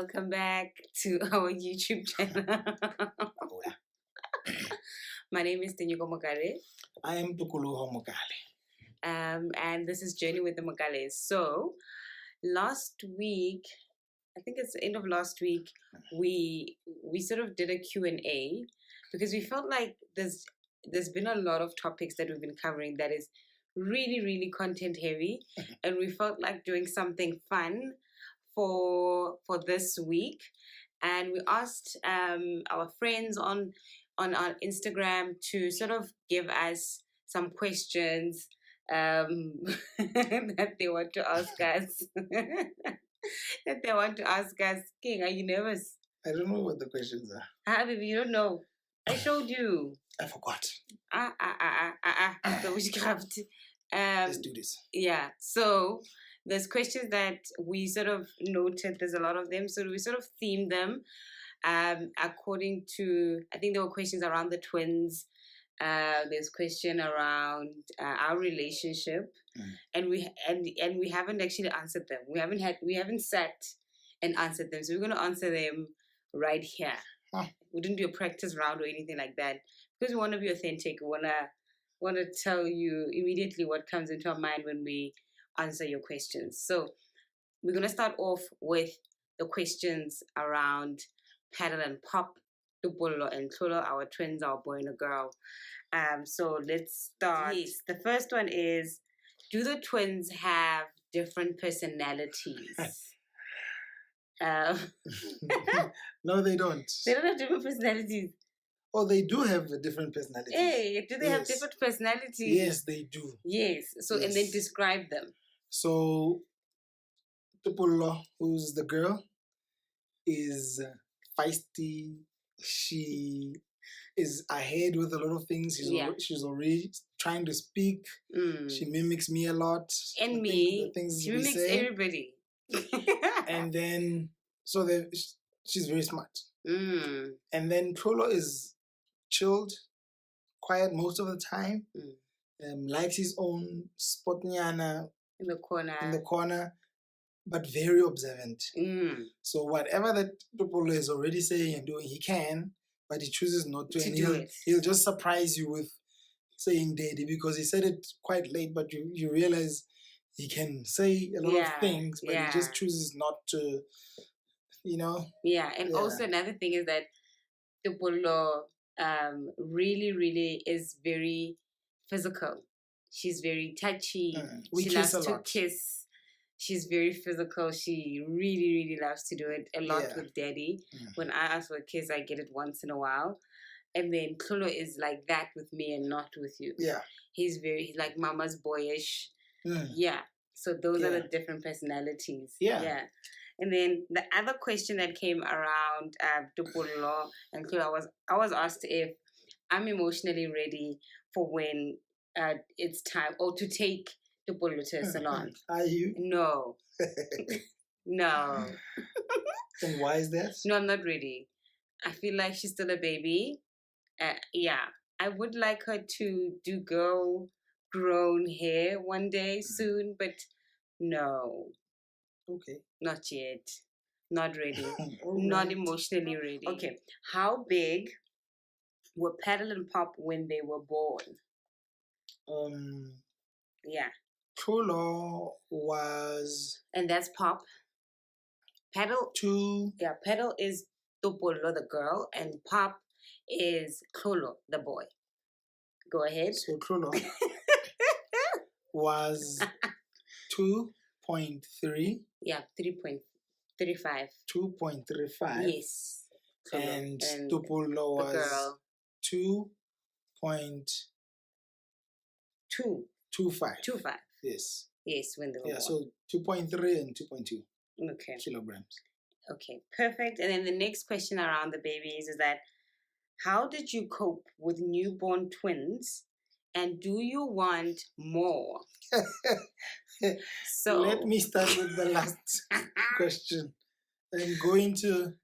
welcome back to our YouTube channel. My name is Tenyuko Mokale. I am Tukuluho Mokale. And this is Journey with the Mokales. So, last week, I think it's the end of last week, we sort of did a Q&A because we felt like there's been a lot of topics that we've been covering that is really content heavy, and we felt like doing something fun for this week, and we asked our friends on our Instagram to sort of give us some questions that they want to ask us. King, are you nervous? I don't know what the questions are. Baby, you don't know. I showed you. I forgot. So witchcraft. Let's do this. Yeah. So there's questions that we sort of noted. There's a lot of them. So we sort of themed them according to, I think there were questions around the twins. There's question around our relationship, and we haven't actually answered them. We haven't sat and answered them. So we're going to answer them right here. Huh. We didn't do a practice round or anything like that because we want to be authentic. We want to tell you immediately what comes into our mind when we answer your questions. So we're going to start off with the questions around paddle and pop, Tupolo and Tolo, our twins, our boy and a girl. So let's start. Yes, the first one is, do the twins have different personalities? No, they don't. They don't have different personalities. Oh, they do have a different personality. Hey, do they have different personalities? Yes, they do. Yes. So, and then describe them. So, Tupolo, who's the girl, is feisty. She is ahead with a lot of things. She's already trying to speak. She mimics me a lot. And me. The things she mimics everybody. And then, she's very smart. And then Trollo is chilled, quiet most of the time. Likes his own spotniana in the corner, but very observant. So whatever that Trollo is already saying and doing, he can, but he chooses not to. And he'll just surprise you with saying daddy, because he said it quite late, but you realize he can say a lot of things, but he just chooses not to, Yeah, and also another thing is that Tupolo really is very physical. She's very touchy. We she kiss loves a lot. To kiss. She's very physical. She really loves to do it a lot with daddy. When I ask for a kiss, I get it once in a while. And then Tolo is like that with me and not with you. Yeah. He's like mama's boyish. Yeah. So those are the different personalities. Yeah. And then the other question that came around Tupolo and Tolo I was asked if I'm emotionally ready for when it's time, or to take Tupolo to a salon. Are you? No. No. And why is that? No, I'm not ready. I feel like she's still a baby. I would like her to do girl grown hair one day soon, but no. Okay. Not yet. Not ready. Right. Not emotionally ready. Okay. How big were Paddle and Pop when they were born? Yeah. Trollo was... And that's Pop. Paddle... 2. Yeah, Paddle is Tupolo, the girl, and Pop is Klolo, the boy. Go ahead. So Trollo was 2.3. Yeah, 3.35. 2.35. Yes. And Tupolo was girl. 2.25. 25. Yes. Yes, when they were born. So 2.3 and 2.2 kilograms. Okay, perfect. And then the next question around the babies is that, how did you cope with newborn twins, and do you want more? So let me start with the last question. I'm going to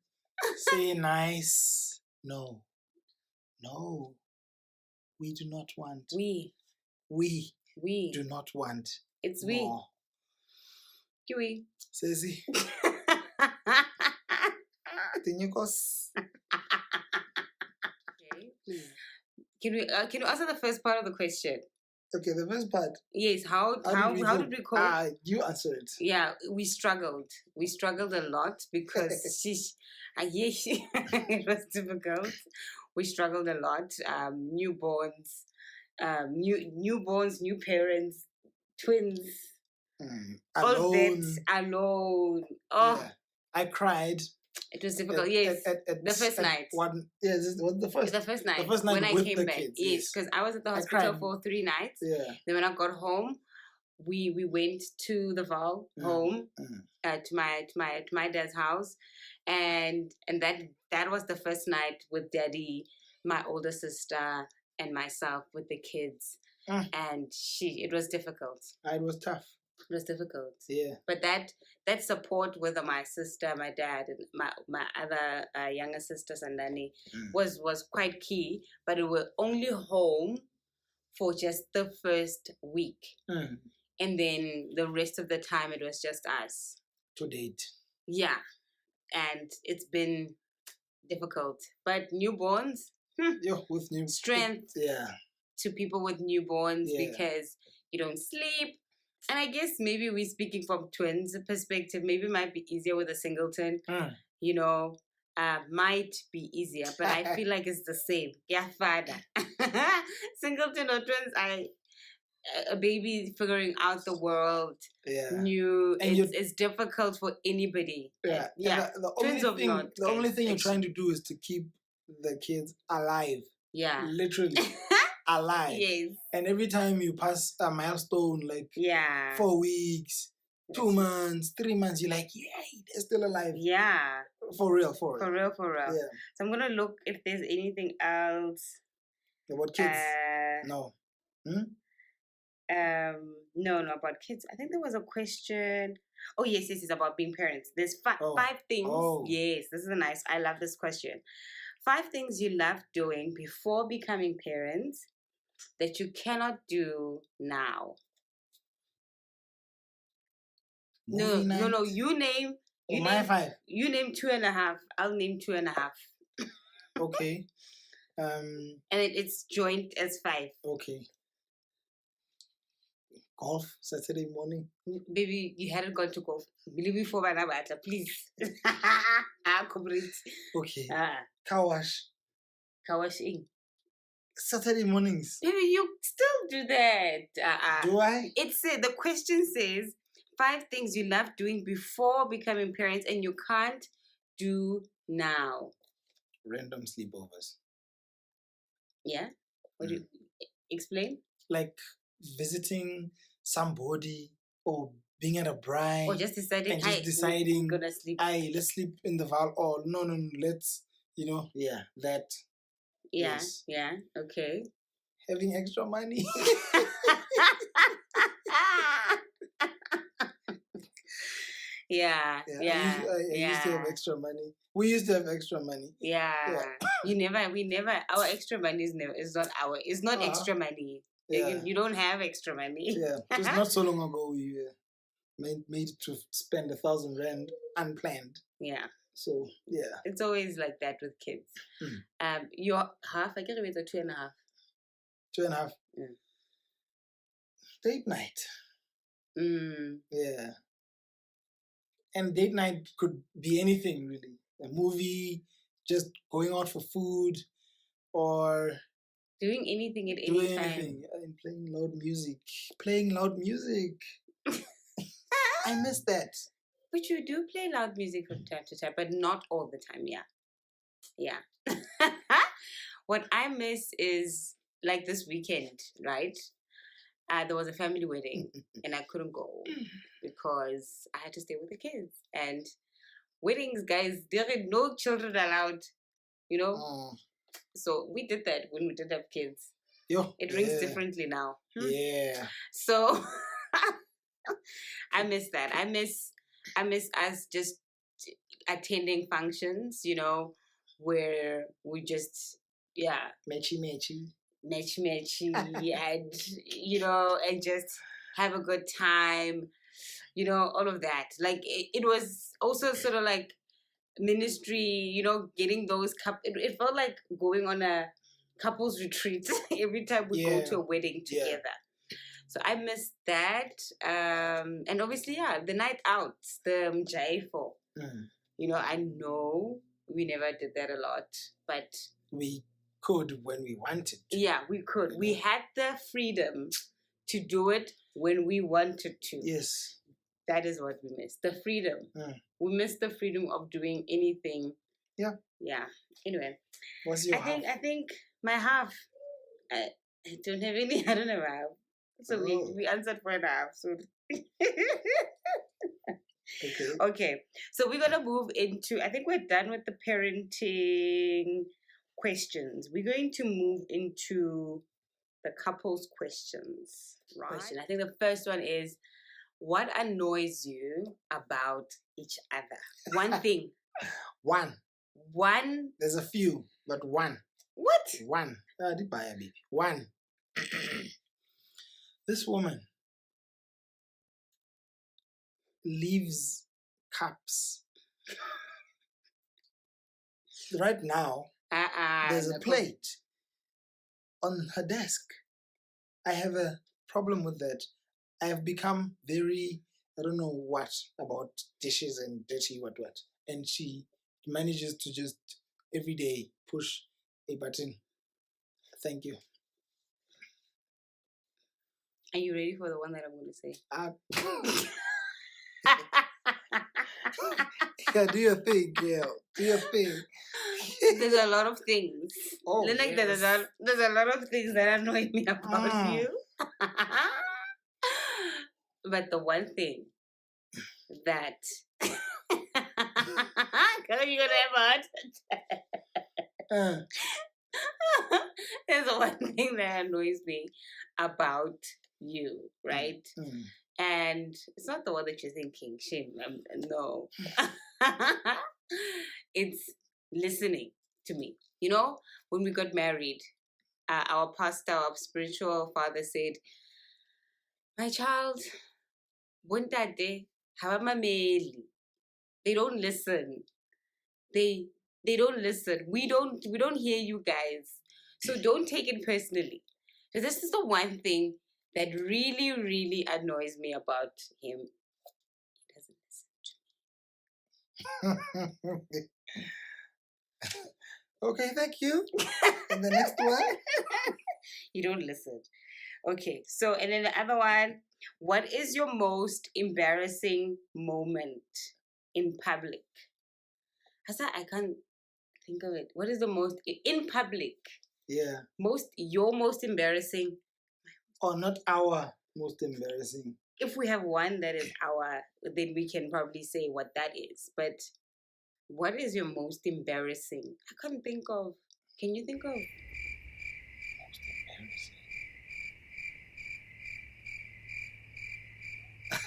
say nice. No, we do not want. We do not want. It's more. Kiwi. Says he. expecting you, cause. Okay. Can you answer the first part of the question? Okay, the first part. Yes. How did we cope? You answer it. Yeah, we struggled. We struggled a lot because it was difficult. We struggled a lot. Newborns, new parents, twins. All of that alone. Oh, yeah. I cried. It was difficult. Yes, the first night. The first night. The first night when I came back. Kids, yes, because I was at the hospital for 3 nights. Yeah. Then when I got home, we went to the Val home, to my dad's house, and that was the first night with Daddy, my older sister, and myself with the kids, and it was difficult. It was tough. It was difficult. Yeah. But that support with my sister, my dad, and my other younger sisters and Nani was quite key. But it was only home for just the first week. And then the rest of the time it was just us. To date. Yeah. And it's been difficult. But newborns, with new strength to people with newborns because you don't sleep. And I guess maybe we're speaking from twins' perspective. Maybe it might be easier with a singleton. You know, might be easier, but I feel like it's the same. Yeah, father. Singleton or twins, a baby figuring out the world, new. It's difficult for anybody. Yeah. The only thing you're trying to do is to keep the kids alive. Yeah. Literally. Alive. Yes. And every time you pass a milestone, like 4 weeks, 2 months, 3 months, you're like, yay, they're still alive. Yeah. For real. For real. Yeah. So I'm gonna look if there's anything else. About kids? No. No, about kids. I think there was a question. Oh, yes, it's about being parents. There's 5 things. Oh. Yes, this is nice. I love this question. 5 things you love doing before becoming parents that you cannot do now. No. You name. My 5. You name 2.5. I'll name 2.5. Okay. And it's joint as 5. Okay. Golf Saturday morning. Baby, you hadn't gone to golf. Believe me for my number, please. Okay. Car wash. Car washing. Saturday mornings. Baby, you still do that. Do I? The question says 5 things you love doing before becoming parents and you can't do now. Random sleepovers. Yeah? What do you explain? Like visiting somebody or being at a bride. Or just deciding, we're gonna sleep. Let's sleep in the Val. Or no, let's, that. Yeah, yes. Okay. Having extra money. Yeah. I used to have extra money. We used to have extra money. Yeah. We never, our extra money is not extra money. Yeah. You don't have extra money. Yeah. Just not so long ago we made to spend 1,000 rand unplanned. Yeah. So yeah. It's always like that with kids. You're half, I get away to 2.5. 2.5. Date night. Yeah. And date night could be anything really. A movie, just going out for food, or doing anything at any time. Anything. And playing loud music. I miss that. But you do play loud music from time to time, but not all the time. Yeah. What I miss is like this weekend, right? There was a family wedding and I couldn't go because I had to stay with the kids. And weddings, guys, there are no children allowed, So we did that when we did have kids. It rings differently now. Yeah. So I miss that. I miss us just attending functions, where we just matchy and and just have a good time, all of that. Like it was also sort of like ministry, you know, getting those it felt like going on a couples retreat every time we go to a wedding together. So I missed that. And obviously, yeah, the night out, the mjaifo. You know, I know we never did that a lot, but we could when we wanted to. Yeah, we could. We had the freedom to do it when we wanted to. Yes. That is what we missed. The freedom. We missed the freedom of doing anything. Yeah. Yeah. Anyway. What's your half? I think my half. I don't have any. I don't have a half. So we answered for a half. So Okay. So we're gonna move into. I think we're done with the parenting questions. We're going to move into the couples questions. Right. I think the first one is, what annoys you about each other? One thing. One. There's a few, but one. What? One. One. This woman leaves cups. Right now, there's a plate on her desk. I have a problem with that. I have become very, I don't know what about dishes and dirty what. And she manages to just every day push a button. Thank you. Are you ready for the one that I'm going to say? Yeah, do your thing, girl. Do your thing. There's a lot of things. Oh, like yes. There's a lot of things that annoy me about you. But the one thing that girl, you're gonna have a heart attack. There's the one thing that annoys me about you, right? And it's not the one that you're thinking, shame. No. It's listening to me. You know, when we got married, our pastor, our spiritual father said, my child, they don't listen. They don't listen. We don't hear you guys. So don't take it personally. So this is the one thing that really, really annoys me about him. He doesn't listen to me. Okay, thank you. And the next one? You don't listen. Okay, so and then the other one, what is your most embarrassing moment in public? I can't think of it. What is the most in public? Yeah. Your most embarrassing. Or not our most embarrassing. If we have one that is our, then we can probably say what that is. But what is your most embarrassing? I can't think of. Can you think of? Most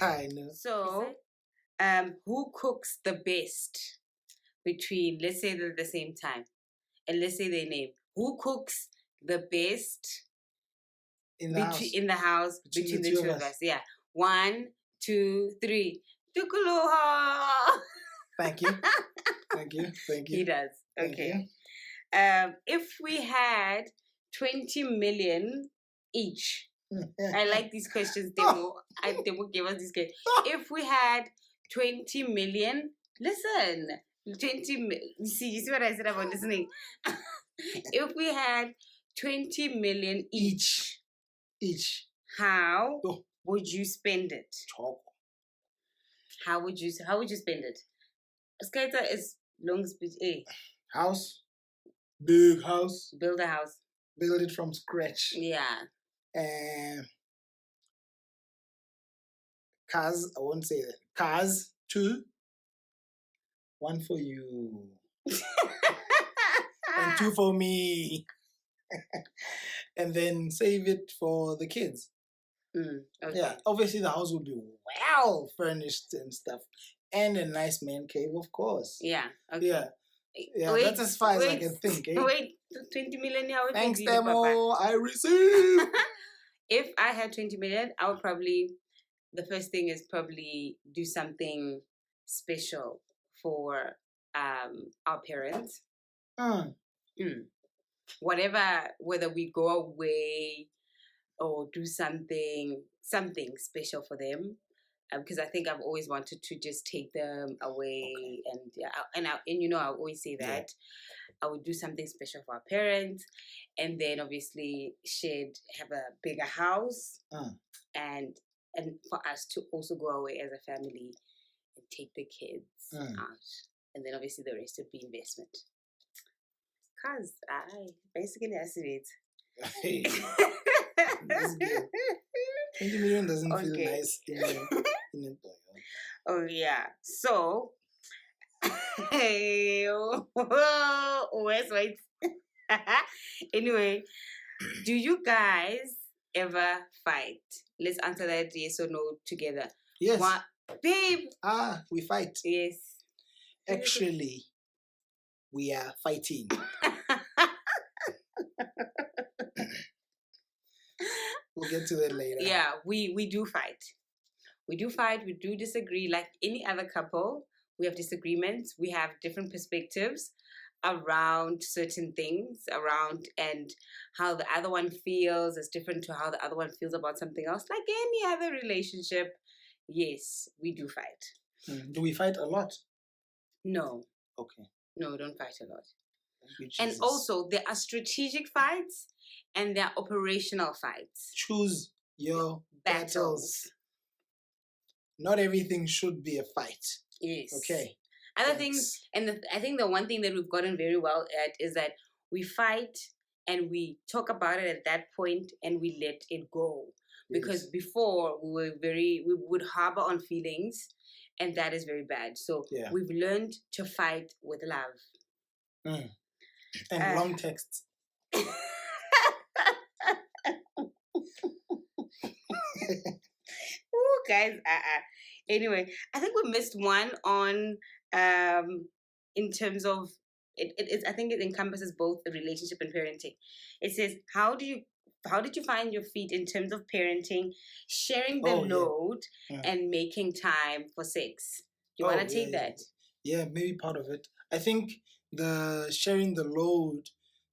embarrassing. I know. So, who cooks the best between, let's say they're at the same time, and let's say their name. Who cooks the best in the house between the two of us? Yeah. 1, 2, 3. Tukuluha. Thank you. Thank you. Thank you. He does. Okay. If we had 20 million each, I like these questions. They will give us these questions. If we had 20 million, listen. 20. You see what I said about listening? If we had 20 million each, how would you spend it? How would you spend it? Skater is long speech. House, big house. Build a house. Build it from scratch. Yeah. Cars. I won't say that. Cars 2. 1 for you. And 2 for me. And then save it for the kids. Okay. Yeah, obviously the house would be well furnished and stuff. And a nice man cave, of course. Yeah, okay. Yeah, that's as far as I can think. Wait, 20 million. Thanks, Demo. I receive. If I had 20 million, I would probably, the first thing is probably do something special for our parents. Mm. Whatever, whether we go away or do something special for them, because I think I've always wanted to just take them away, and I always say that I would do something special for our parents, and then obviously have a bigger house, and for us to also go away as a family and take the kids out, and then obviously the rest would be investment. Cause basically I see it. Hey, that's good. 20 million doesn't feel nice in it. Oh yeah. So hey, wait. Anyway, do you guys ever fight? Let's answer that yes or no together. Yes. Babe. We fight. Yes. Actually, we are fighting. We'll get to that later. Yeah, we do fight. We do fight. We do disagree. Like any other couple, we have disagreements. We have different perspectives around certain things, and how the other one feels is different to how the other one feels about something else. Like any other relationship, yes, we do fight. Do we fight a lot? No. Okay. No, we don't fight a lot. And also, there are strategic fights and there are operational fights. Choose your battles. Not everything should be a fight. Yes. Okay. Other things, and I think the one thing that we've gotten very well at is that we fight and we talk about it at that point and we let it go. Because before we would harbor on feelings, and that is very bad. So we've learned to fight with love. And long texts. Ooh, guys. Anyway, I think we missed one on in terms of it. I think it encompasses both the relationship and parenting. It says, how did you find your feet in terms of parenting, sharing the load, and making time for sex? You want to take that? Yeah, maybe part of it. I think the sharing the load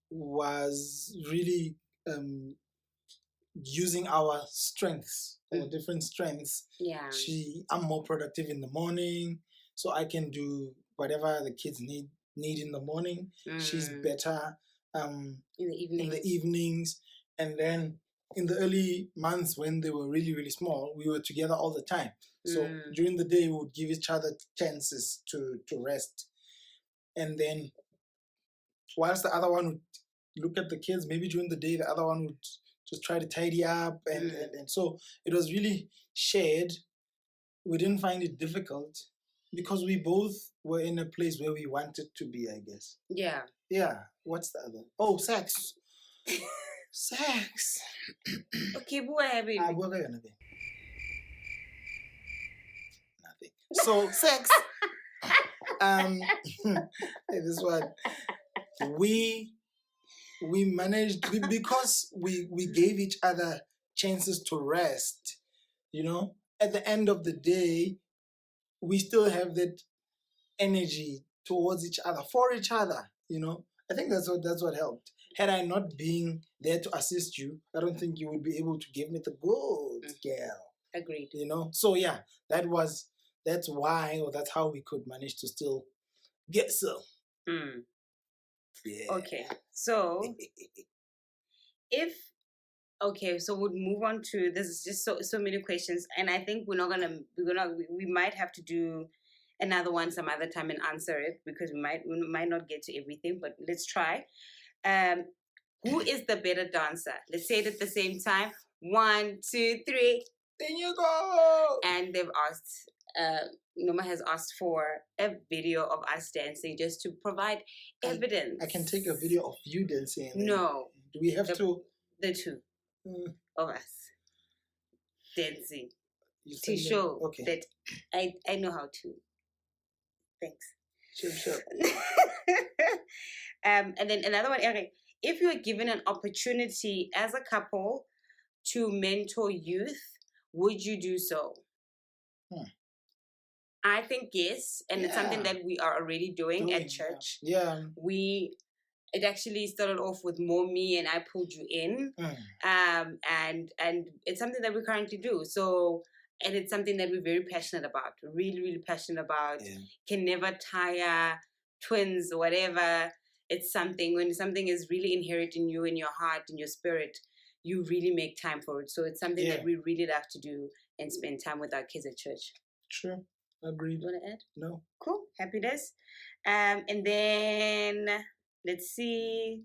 was really using our strengths, or different strengths. Yeah. I'm more productive in the morning, so I can do whatever the kids need in the morning. She's better in the evenings. And then in the early months when they were really, really small, we were together all the time. So during the day, we would give each other chances to rest. And then whilst the other one would look at the kids, maybe during the day, the other one would just try to tidy up. And so it was really shared. We didn't find it difficult because we both were in a place where we wanted to be, I guess. Yeah. Yeah. What's the other? Oh, sex. Sex. Okay, boy, baby. Nothing. So sex. This one. We managed because we gave each other chances to rest. You know, at the end of the day, we still have that energy towards each other, for each other. You know, I think that's what helped. Had I not been there to assist you, I don't think you would be able to give me the good girl. Agreed. You know, so yeah, that's why, or that's how we could manage to still get some. Yeah. Okay, so so we'll move on to this. Is just so many questions, and I think we might have to do another one some other time and answer it because we might not get to everything, but let's try. Who is the better dancer? Let's say it at the same time. 1, 2, 3. There you go. And they've asked. Noma has asked for a video of us dancing just to provide evidence. I can take a video of you dancing. No. Do we have to? The two of us dancing to show that I know how to. Thanks. Sure. And then another one, Eric. If you are given an opportunity as a couple to mentor youth, would you do so? I think yes, and it's something that we are already doing at church. Yeah. It actually started off with more me, and I pulled you in, and it's something that we currently do. So, and it's something that we're very passionate about. Really, really passionate about. Yeah. Can never tire. Twins, whatever. It's something when something is really inherent in you, in your heart, in your spirit, you really make time for it. So it's something that we really love to do and spend time with our kids at church. True. Agreed. You want to add? No. Cool. Happy days. And then let's see.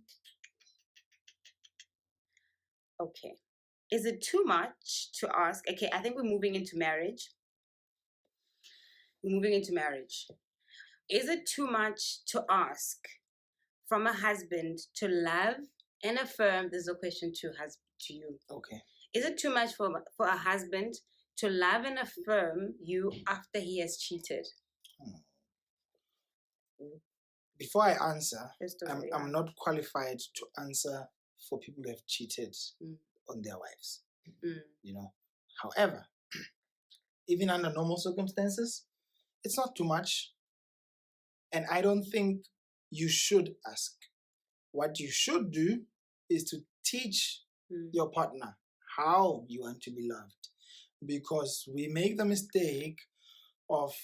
Okay. Is it too much to ask? Okay, I think we're moving into marriage. Is it too much to ask from a husband to love and affirm? There's a question to you. Okay. Is it too much for a husband to love and affirm you after he has cheated? Before I answer, I'm not qualified to answer for people who have cheated on their wives. You know, however, even under normal circumstances, it's not too much, and I don't think you should ask. What you should do is to teach your partner how you want to be loved, because we make the mistake of,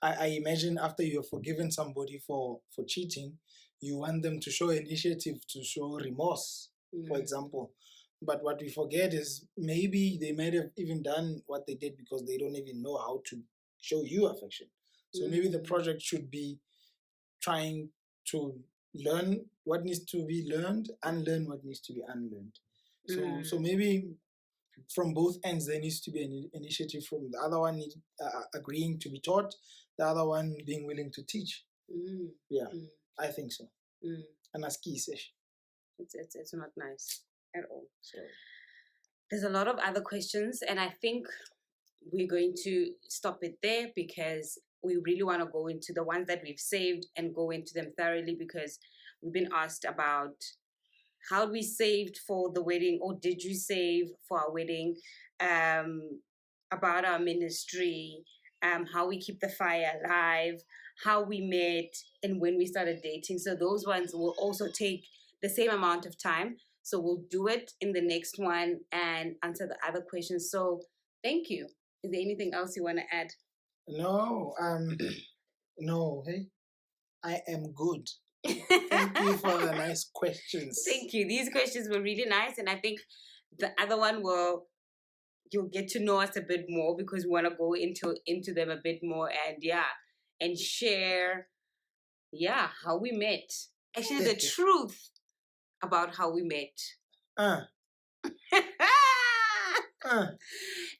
I imagine after you have forgiven somebody for cheating, you want them to show initiative, to show remorse, for example. But what we forget is maybe they might have even done what they did because they don't even know how to show you affection. So maybe the project should be trying to learn what needs to be learned, unlearn what needs to be unlearned. So maybe from both ends there needs to be an initiative from the other one agreeing to be taught, the other one being willing to teach. I think so. And that's key. It's not nice at all. So there's a lot of other questions, and I think we're going to stop it there because we really want to go into the ones that we've saved and go into them thoroughly, because we've been asked about how we saved for the wedding, or did you save for our wedding, about our ministry, how we keep the fire alive, how we met, and when we started dating. So those ones will also take the same amount of time. So we'll do it in the next one and answer the other questions. So thank you. Is there anything else you want to add? No, no, hey, I am good. Thank you for the nice questions. Thank you. These questions were really nice, and I think the other one you'll get to know us a bit more, because we want to go into them a bit more, and share how we met. Actually, the truth about how we met.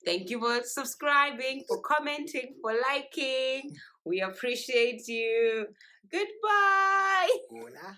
Thank you for subscribing, for commenting, for liking. We appreciate you. Goodbye. Hola.